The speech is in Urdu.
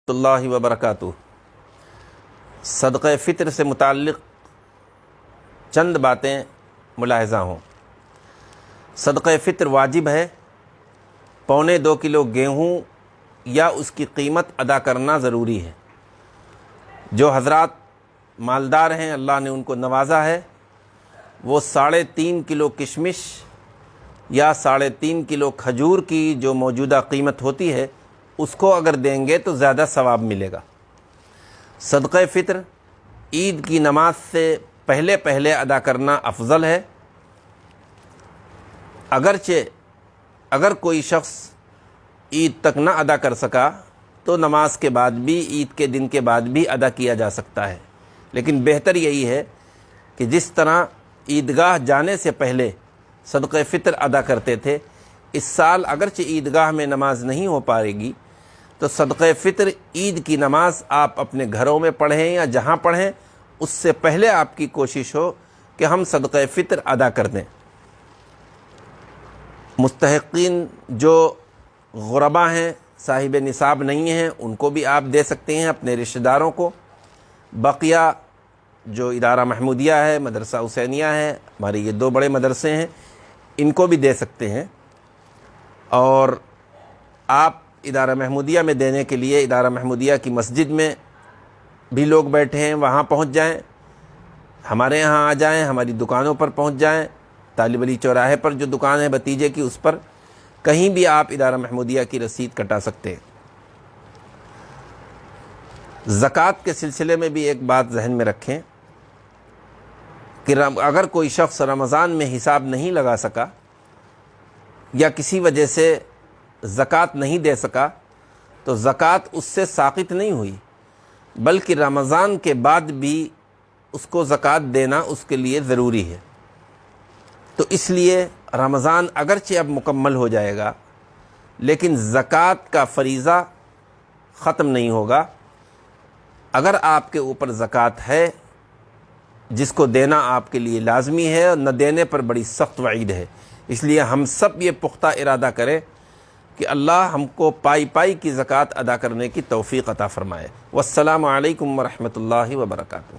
اللہ وبرکاتہ۔ صدقہ فطر سے متعلق چند باتیں ملاحظہ ہوں۔ صدقہ فطر واجب ہے۔ 1.25 کلو گیہوں یا اس کی قیمت ادا کرنا ضروری ہے۔ جو حضرات مالدار ہیں، اللہ نے ان کو نوازا ہے، وہ 3.5 کلو کشمش یا 3.5 کلو کھجور کی جو موجودہ قیمت ہوتی ہے اس کو اگر دیں گے تو زیادہ ثواب ملے گا۔ صدقہ فطر عید کی نماز سے پہلے ادا کرنا افضل ہے۔ اگرچہ اگر کوئی شخص عید تک نہ ادا کر سکا تو نماز کے بعد بھی، عید کے دن کے بعد بھی ادا کیا جا سکتا ہے، لیکن بہتر یہی ہے کہ جس طرح عیدگاہ جانے سے پہلے صدقہ فطر ادا کرتے تھے، اس سال اگرچہ عیدگاہ میں نماز نہیں ہو پائے گی تو صدقہ فطر عید کی نماز آپ اپنے گھروں میں پڑھیں یا جہاں پڑھیں، اس سے پہلے آپ کی کوشش ہو کہ ہم صدقہ فطر ادا کر دیں۔ مستحقین جو غربا ہیں، صاحب نصاب نہیں ہیں، ان کو بھی آپ دے سکتے ہیں، اپنے رشتہ داروں کو۔ بقیہ جو ادارہ محمودیہ ہے، مدرسہ حسینیہ ہے، ہمارے یہ 2 بڑے مدرسے ہیں، ان کو بھی دے سکتے ہیں۔ اور آپ ادارہ محمودیہ میں دینے کے لیے ادارہ محمودیہ کی مسجد میں بھی لوگ بیٹھے ہیں، وہاں پہنچ جائیں، ہمارے یہاں آ جائیں، ہماری دکانوں پر پہنچ جائیں، طالب علی چوراہے پر جو دکان ہے بھتیجے کی، اس پر کہیں بھی آپ ادارہ محمودیہ کی رسید کٹا سکتے ہیں۔ زکوٰۃ کے سلسلے میں بھی ایک بات ذہن میں رکھیں کہ اگر کوئی شخص رمضان میں حساب نہیں لگا سکا یا کسی وجہ سے زکوٰۃ نہیں دے سکا تو زکوٰۃ اس سے ساقط نہیں ہوئی، بلکہ رمضان کے بعد بھی اس کو زکوٰۃ دینا اس کے لیے ضروری ہے۔ تو اس لیے رمضان اگرچہ اب مکمل ہو جائے گا لیکن زکوٰۃ کا فریضہ ختم نہیں ہوگا۔ اگر آپ کے اوپر زکوٰۃ ہے جس کو دینا آپ کے لیے لازمی ہے، اور نہ دینے پر بڑی سخت وعید ہے، اس لیے ہم سب یہ پختہ ارادہ کریں کہ اللہ ہم کو پائی کی زکوٰۃ ادا کرنے کی توفیق عطا فرمائے۔ والسلام علیکم ورحمۃ اللہ وبرکاتہ۔